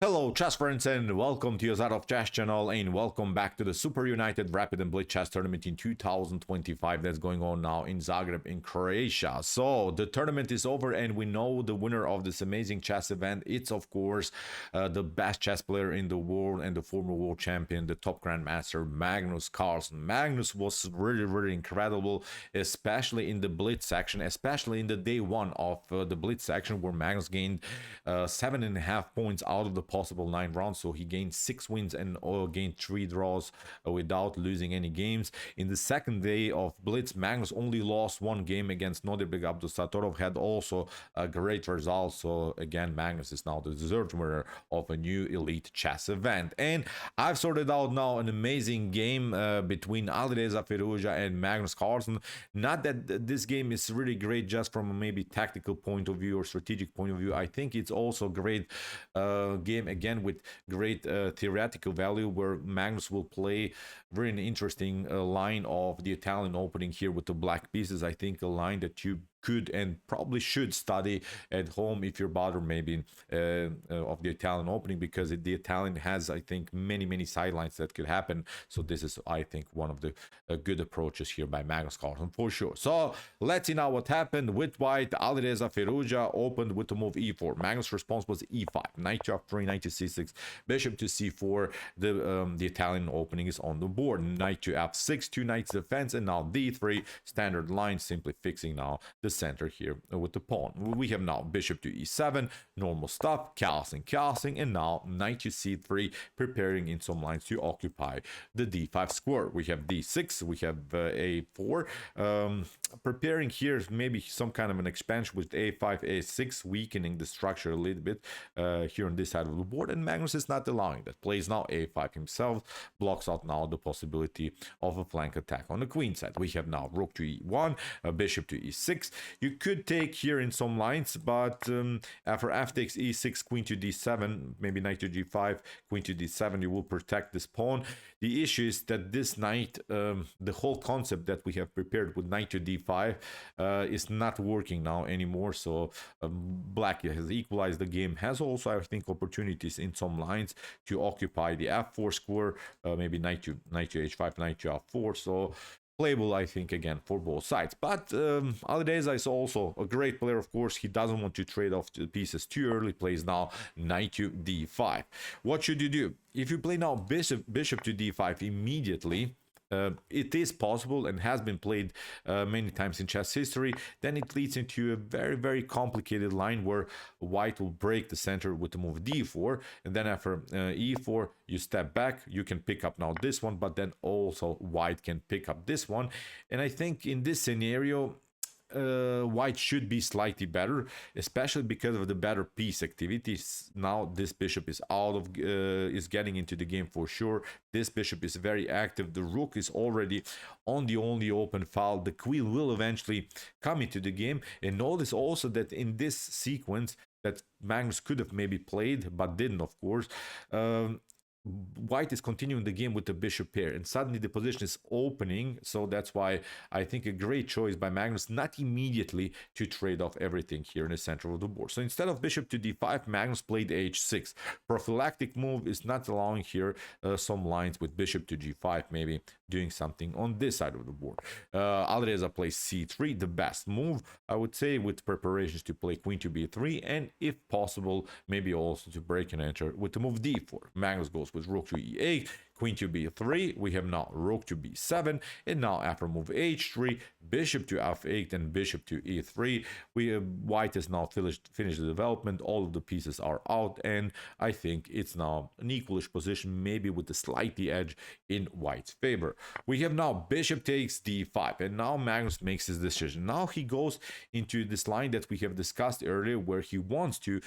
Hello chess friends and welcome to your Zarov Chess channel and welcome back to the Superunited Rapid and Blitz chess tournament in 2025 that's going on now in Zagreb in Croatia. So the tournament is over and we know the winner of this amazing chess event. It's of course the best chess player in the world and the former world champion, the top grandmaster Magnus Carlsen. Magnus was really incredible, especially in the Blitz section, especially in the day one of the Blitz section where Magnus gained 7.5 points out of the possible 9 rounds. So he gained 6 wins and gained 3 draws without losing any games. In the second day of Blitz, Magnus only lost 1 game against Nodirbek Abdusatorov, had also a great result. So again, Magnus is now the deserved winner of a new elite chess event. And I've sorted out now an amazing game between Alireza Firouzja and Magnus Carlsen. Not that this game is really great just from a maybe tactical point of view or strategic point of view. I think it's also great game again with great theoretical value, where Magnus will play very interesting line of the Italian opening here with the black pieces. I think a line that you could and probably should study at home if you're bothered maybe of the Italian opening, because the Italian has, I think, many sidelines that could happen. So this is, I think, one of the good approaches here by Magnus Carlsen for sure. So let's see now what happened with white. Alireza Firouzja opened with the move e4. Magnus' response was e5, knight to f3, knight to c6, bishop to c4. The Italian opening is on the board. Knight to f6, 2 knights defense, and now d3, standard line, simply fixing now the center here with the pawn. We have now bishop to e7, normal stuff, castling, and now knight to c3, preparing in some lines to occupy the d5 square. We have d6, we have a4, preparing here maybe some kind of an expansion with a5, a6, weakening the structure a little bit here on this side of the board, and Magnus is not allowing that. Plays now a5 himself, blocks out now the possibility of a flank attack on the queen side. We have now rook to e1, bishop to e6. You could take here in some lines, but after f takes e6, queen to d7, maybe knight to g5, queen to d7, you will protect this pawn. The issue is that this knight, the whole concept that we have prepared with knight to d5 is not working now anymore. So black has equalized the game, has also, I think, opportunities in some lines to occupy the f4 square, maybe knight to h5, knight to f4. So playable, I think, again, for both sides. But Alireza is also a great player, of course. He doesn't want to trade off the pieces too early. Plays now knight to d5. What should you do? If you play now bishop to d5 immediately, it is possible and has been played many times in chess history. Then it leads into a very complicated line where white will break the center with the move d4, and then after e4 you step back. You can pick up now this one, but then also white can pick up this one. And I think in this scenario white should be slightly better, especially because of the better piece activities. Now this bishop is out of is getting into the game for sure. This bishop is very active. The rook is already on the only open file. The queen will eventually come into the game. And notice also that in this sequence that Magnus could have maybe played but didn't, of course, white is continuing the game with the bishop pair, and suddenly the position is opening. So that's why I think a great choice by Magnus not immediately to trade off everything here in the center of the board. So instead of bishop to d5, Magnus played h6. Prophylactic move is not allowing here some lines with bishop to g5, maybe doing something on this side of the board. Alireza plays c3, the best move, I would say, with preparations to play queen to b3, and if possible, maybe also to break and enter with the move d4. Magnus goes with rook to e8, queen to b3. We have now rook to b7, and now after move h3, bishop to f8 and bishop to e3. White has now finished the development. All of the pieces are out, and I think it's now an equalish position, maybe with a slightly edge in white's favor. We have now bishop takes d5, and now Magnus makes his decision. Now he goes into this line that we have discussed earlier, where he wants to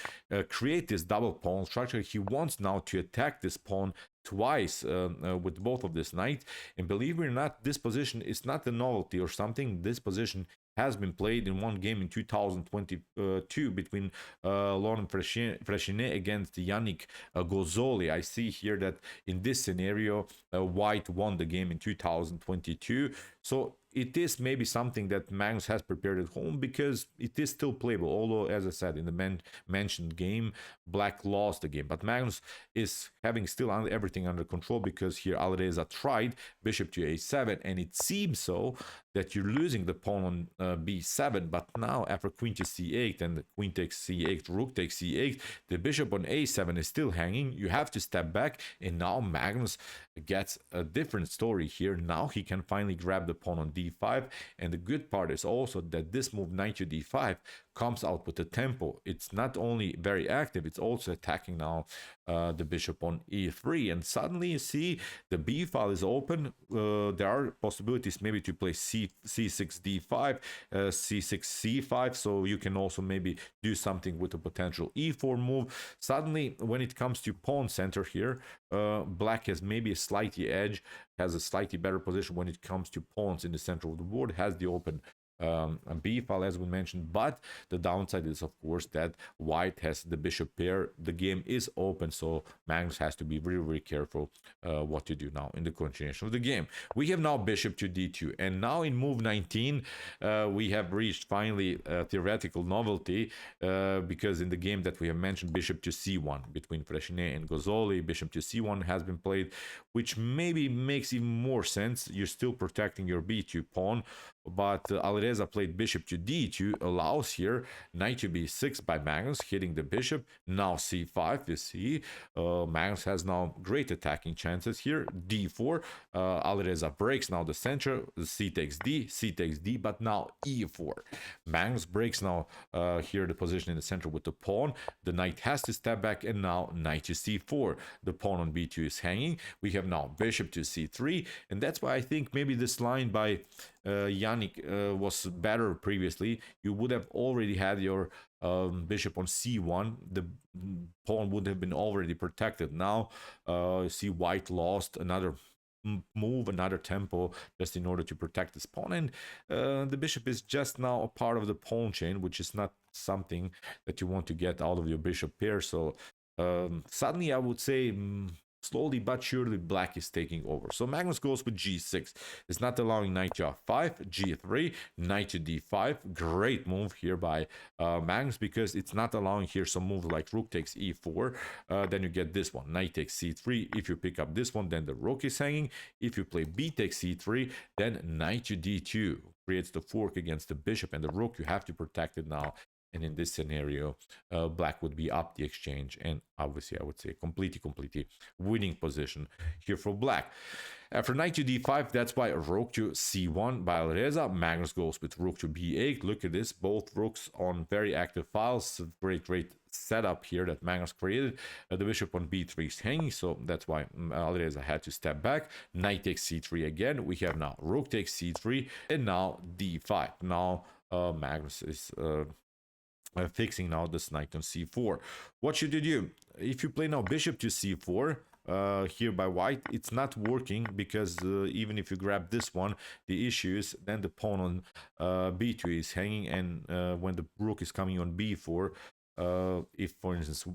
create this double pawn structure. He wants now to attack this pawn twice with both of this knight. And believe it or not, this position is not a novelty or something. This position has been played in one game in 2022 between Laurent Freshinet against Yannick Gozzoli. I see here that in this scenario, white won the game in 2022. So it is maybe something that Magnus has prepared at home because it is still playable. Although, as I said, in the mentioned game, Black lost the game. But Magnus is having still everything under control because here Alireza tried bishop to a7, and it seems so that you're losing the pawn on b7. But now after queen to c8 and queen takes c8, rook takes c8, the bishop on a7 is still hanging. You have to step back, and now Magnus gets a different story here. Now he can finally grab the pawn on d5, and the good part is also that this move knight to d5 comes out with a tempo. It's not only very active, it's also attacking now the bishop on e3, and suddenly you see the b file is open. There are possibilities maybe to play c6 d5, c6 c5, so you can also maybe do something with a potential e4 move. Suddenly, when it comes to pawn center here, Black has maybe a slightly edge, has a slightly better position when it comes to pawns in the center of the board, has the open b file as we mentioned. But the downside is of course that white has the bishop pair. The game is open, so Magnus has to be very careful what to do now in the continuation of the game. We have now bishop to d2, and now in move 19 we have reached finally a theoretical novelty because in the game that we have mentioned, bishop to c1 between Freshine and Gozoli, bishop to c1 has been played, which maybe makes even more sense. You're still protecting your b2 pawn, but Alireza played bishop to d2, allows here knight to b6 by Magnus, hitting the bishop. Now c5, you see Magnus has now great attacking chances here. d4, Alireza breaks now the center, c takes d, but now e4. Magnus breaks now here the position in the center with the pawn. The knight has to step back, and now knight to c4. The pawn on b2 is hanging. We have now bishop to c3, and that's why I think maybe this line by Yannick was better previously. You would have already had your bishop on c1. The pawn would have been already protected. Now see white lost another move, another tempo, just in order to protect this pawn, and the bishop is just now a part of the pawn chain, which is not something that you want to get out of your bishop pair. So suddenly I would say slowly but surely Black is taking over. So Magnus goes with g6. It's not allowing knight to f5, g3, knight to d5. Great move here by Magnus, because it's not allowing here some move like rook takes e4. Then you get this one, knight takes c3. If you pick up this one, then the rook is hanging. If you play b takes c3, then knight to d2 creates the fork against the bishop and the rook. You have to protect it now. And in this scenario, Black would be up the exchange, and obviously I would say completely winning position here for Black. After knight to d5, that's why rook to c1 by Alireza. Magnus goes with rook to b8. Look at this, both rooks on very active files. Great setup here that Magnus created. The bishop on b3 is hanging, so that's why Alireza had to step back. Knight takes c3 again. We have now rook takes c3, and now d5. Now Magnus is fixing now this knight on c4. What should you do? If you play now bishop to c4 here by white, it's not working, because even if you grab this one, the issue is then the pawn on b2 is hanging, and when the rook is coming on b4, if for instance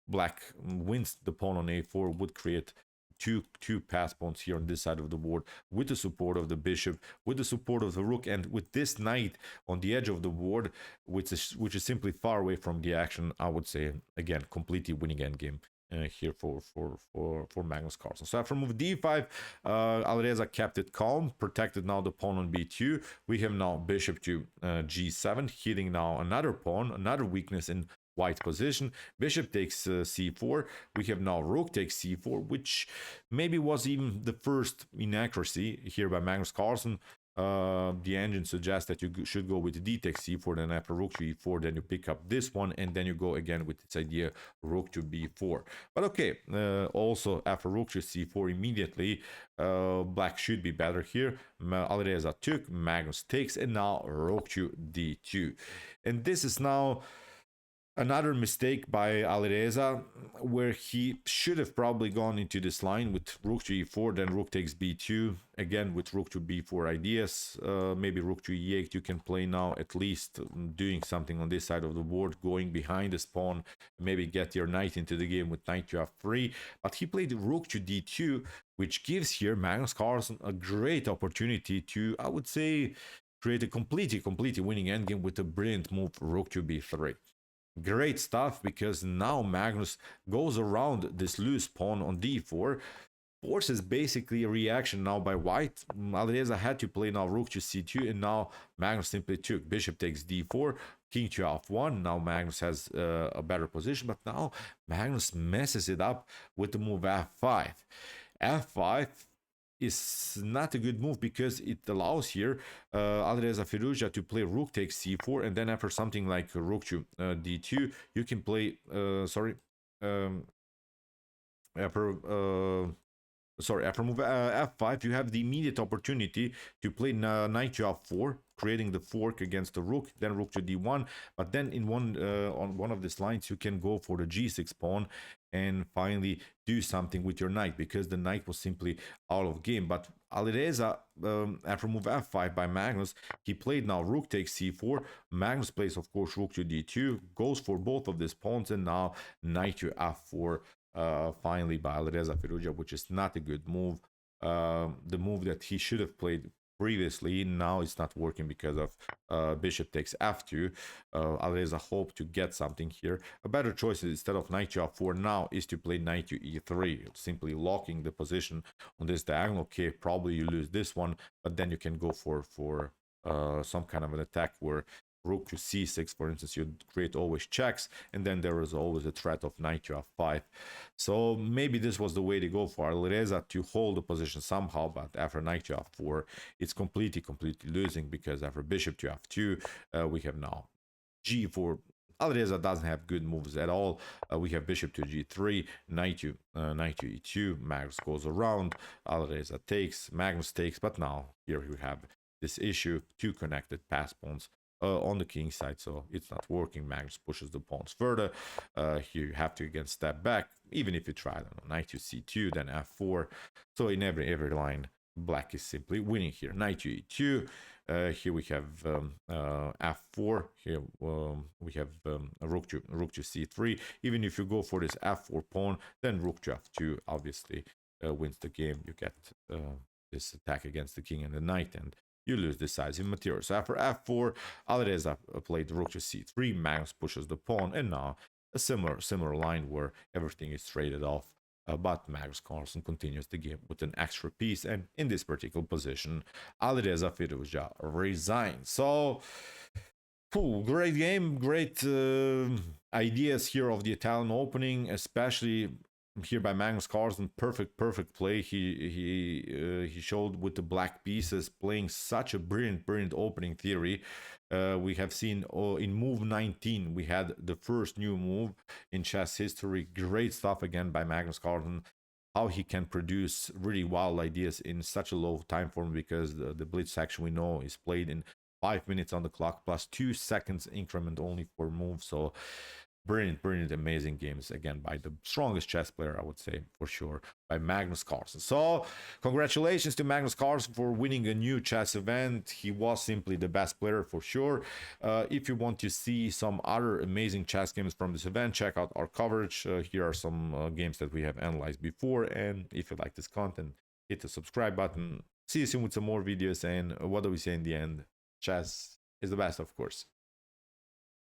Black wins the pawn on a4, would create two pass pawns here on this side of the board, with the support of the bishop, with the support of the rook, and with this knight on the edge of the board, which is simply far away from the action. I would say again completely winning endgame here for Magnus Carlsen. So after move d5, Alireza kept it calm, protected now the pawn on b2. We have now bishop to g7, hitting now another pawn, another weakness in white position. Bishop takes c4. We have now rook takes c4, which maybe was even the first inaccuracy here by Magnus Carlsen. The engine suggests that you should go with d takes c4, then after rook to e4, then you pick up this one, and then you go again with this idea rook to b4. But okay, also after rook to c4 immediately, Black should be better here. Alireza took, Magnus takes, and now rook to d2. And this is now Another mistake by Alireza, where he should have probably gone into this line with rook to e4, then rook takes b2, again with rook to b4 ideas, maybe rook to e8 you can play now, at least doing something on this side of the board, going behind the pawn, maybe get your knight into the game with knight to f3, but he played rook to d2, which gives here Magnus Carlsen a great opportunity to, I would say, create a completely winning endgame with a brilliant move, rook to b3. Great stuff, because now Magnus goes around this loose pawn on d4, forces basically a reaction now by white. Alireza had to play now rook to c2, and now Magnus simply took. Bishop takes d4, king to f1. Now Magnus has a better position, but now Magnus messes it up with the move f5. f5 is not a good move because it allows here Alireza Firouzja to play rook takes c4, and then after something like rook to d2 you can play after move f5 you have the immediate opportunity to play knight to f4, creating the fork against the rook, then rook to d1, but then in on one of these lines you can go for the g6 pawn and finally do something with your knight, because the knight was simply out of game. But Alireza, after move f5 by Magnus, he played now rook takes c4. Magnus plays, of course, rook to d2, goes for both of these pawns, and now knight to f4 finally by Alireza Firouzja, which is not a good move. The move that he should have played previously, now it's not working because of bishop takes f2. Alireza hoped to get something here. A better choice instead of knight to f4 now is to play knight to e3, simply locking the position on this diagonal. Okay, probably you lose this one, but then you can go for some kind of an attack where rook to c6, for instance, you create always checks, and then there is always a threat of knight to f5. So maybe this was the way to go for Alireza, to hold the position somehow, but after knight to f4, it's completely losing, because after bishop to f2, we have now g4. Alireza doesn't have good moves at all. We have bishop to g3, knight to e2, Magnus goes around, Alireza takes, Magnus takes, but now here we have this issue, two connected pass pawns on the king side, so it's not working. Magnus pushes the pawns further. Here you have to again step back, even if you try, I don't know, knight to c2, then f4. So in every line, black is simply winning here. Knight to e2. Here we have f4. Here we have rook to c3. Even if you go for this f4 pawn, then rook to f2 obviously wins the game. You get this attack against the king and the knight, and you lose decisive material. So after f4, Alireza played rook to c3, Magnus pushes the pawn, and now a similar line where everything is traded off. But Magnus Carlsen continues the game with an extra piece, and in this particular position, Alireza Firouzja resigns. So, great game, great ideas here of the Italian opening, especially here by Magnus Carlsen. Perfect play. He showed with the black pieces, playing such a brilliant opening theory. We have seen in move 19 we had the first new move in chess history. Great stuff again by Magnus Carlsen, how he can produce really wild ideas in such a low time form, because the Blitz section we know is played in 5 minutes on the clock plus 2 seconds increment only for moves. So brilliant, amazing games again by the strongest chess player, I would say, for sure, by Magnus Carlsen. So congratulations to Magnus Carlsen for winning a new chess event. He was simply the best player for sure. If you want to see some other amazing chess games from this event, check out our coverage. Here are some games that we have analyzed before, and if you like this content, hit the subscribe button. See you soon with some more videos, and what do we say in the end? Chess is the best, of course.